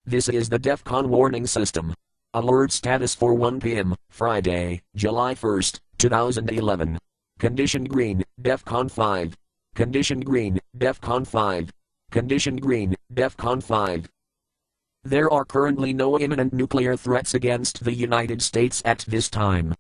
This is the DEFCON warning system. Alert status for 1 p.m., Friday, July 1, 2011. Condition green, DEFCON 5. Condition green, DEFCON 5. Condition green, DEFCON 5. There are currently no imminent nuclear threats against the United States at this time.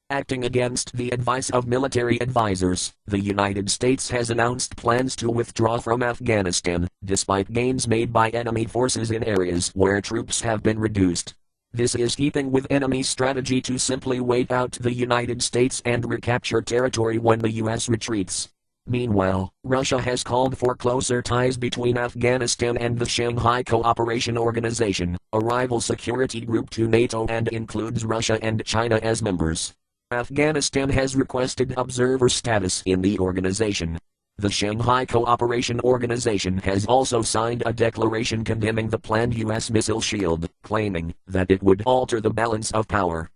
Acting against the advice of military advisors, the United States has announced plans to withdraw from Afghanistan, despite gains made by enemy forces in areas where troops have been reduced. This is keeping with enemy strategy to simply wait out the United States and recapture territory when the U.S. retreats. Meanwhile, Russia has called for closer ties between Afghanistan and the Shanghai Cooperation Organization, a rival security group to NATO and includes Russia and China as members. Afghanistan has requested observer status in the organization. The Shanghai Cooperation Organization has also signed a declaration condemning the planned U.S. missile shield, claiming that it would alter the balance of power.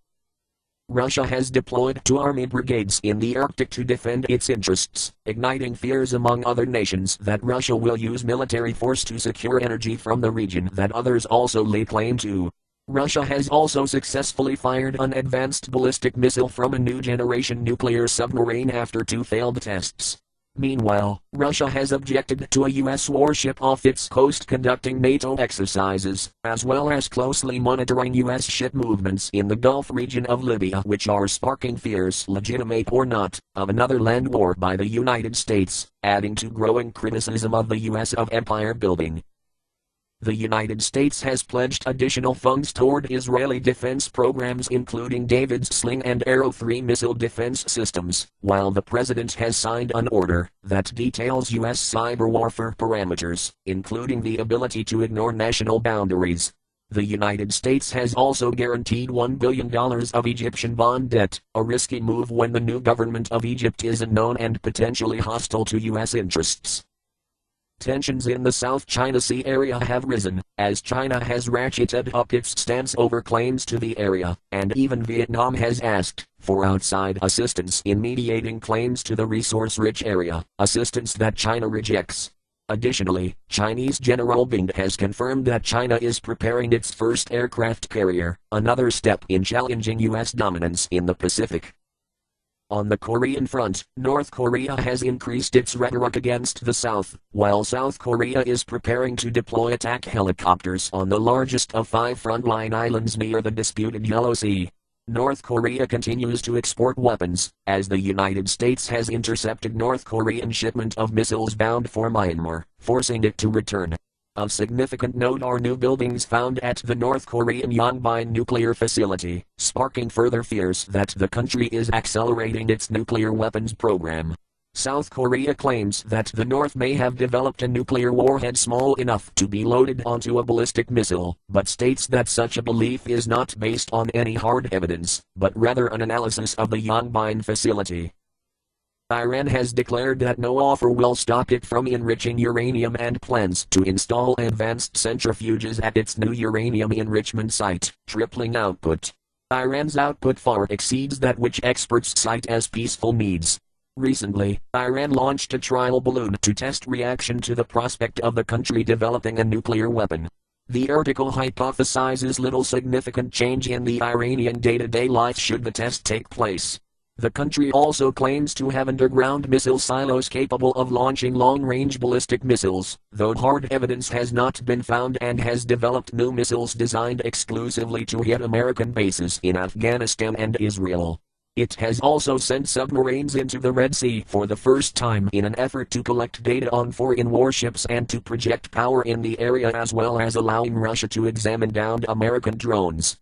Russia has deployed 2 army brigades in the Arctic to defend its interests, igniting fears among other nations that Russia will use military force to secure energy from the region that others also lay claim to. Russia has also successfully fired an advanced ballistic missile from a new generation nuclear submarine after 2 failed tests. Meanwhile, Russia has objected to a U.S. warship off its coast conducting NATO exercises, as well as closely monitoring U.S. ship movements in the Gulf region of Libya, which are sparking fears, legitimate or not, of another land war by the United States, adding to growing criticism of the U.S. of empire building. The United States has pledged additional funds toward Israeli defense programs including David's Sling and Arrow 3 missile defense systems, while the president has signed an order that details U.S. cyber warfare parameters, including the ability to ignore national boundaries. The United States has also guaranteed $1 billion of Egyptian bond debt, a risky move when the new government of Egypt is unknown and potentially hostile to U.S. interests. Tensions in the South China Sea area have risen, as China has ratcheted up its stance over claims to the area, and even Vietnam has asked for outside assistance in mediating claims to the resource-rich area, assistance that China rejects. Additionally, Chinese General Bing has confirmed that China is preparing its first aircraft carrier, another step in challenging U.S. dominance in the Pacific. On the Korean front, North Korea has increased its rhetoric against the South, while South Korea is preparing to deploy attack helicopters on the largest of 5 frontline islands near the disputed Yellow Sea. North Korea continues to export weapons, as the United States has intercepted North Korean shipment of missiles bound for Myanmar, forcing it to return. Of significant note are new buildings found at the North Korean Yongbyon nuclear facility, sparking further fears that the country is accelerating its nuclear weapons program. South Korea claims that the North may have developed a nuclear warhead small enough to be loaded onto a ballistic missile, but states that such a belief is not based on any hard evidence, but rather an analysis of the Yongbyon facility. Iran has declared that no offer will stop it from enriching uranium and plans to install advanced centrifuges at its new uranium enrichment site, tripling output. Iran's output far exceeds that which experts cite as peaceful needs. Recently, Iran launched a trial balloon to test reaction to the prospect of the country developing a nuclear weapon. The article hypothesizes little significant change in the Iranian day-to-day life should the test take place. The country also claims to have underground missile silos capable of launching long-range ballistic missiles, though hard evidence has not been found, and has developed new missiles designed exclusively to hit American bases in Afghanistan and Israel. It has also sent submarines into the Red Sea for the first time in an effort to collect data on foreign warships and to project power in the area, as well as allowing Russia to examine downed American drones.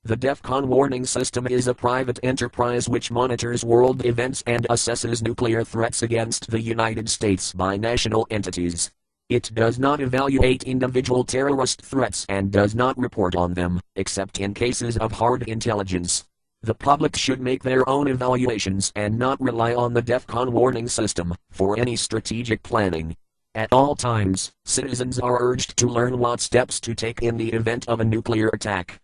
The DEFCON warning system is a private enterprise which monitors world events and assesses nuclear threats against the United States by national entities. It does not evaluate individual terrorist threats and does not report on them, except in cases of hard intelligence. The public should make their own evaluations and not rely on the DEFCON warning system for any strategic planning. At all times, citizens are urged to learn what steps to take in the event of a nuclear attack.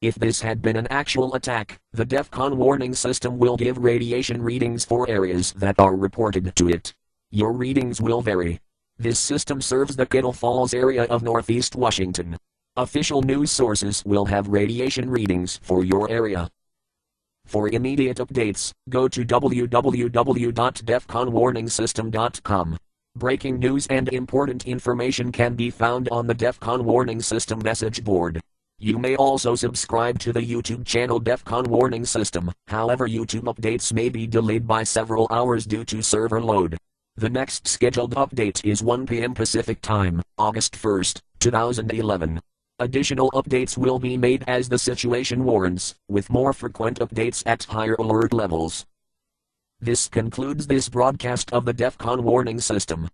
If this had been an actual attack, the DEFCON warning system will give radiation readings for areas that are reported to it. Your readings will vary. This system serves the Kittle Falls area of Northeast Washington. Official news sources will have radiation readings for your area. For immediate updates, go to www.defconwarningsystem.com. Breaking news and important information can be found on the DEFCON Warning System message board. You may also subscribe to the YouTube channel DEFCON Warning System, however YouTube updates may be delayed by several hours due to server load. The next scheduled update is 1 p.m. Pacific Time, August 1, 2011. Additional updates will be made as the situation warrants, with more frequent updates at higher alert levels. This concludes this broadcast of the DEFCON Warning System.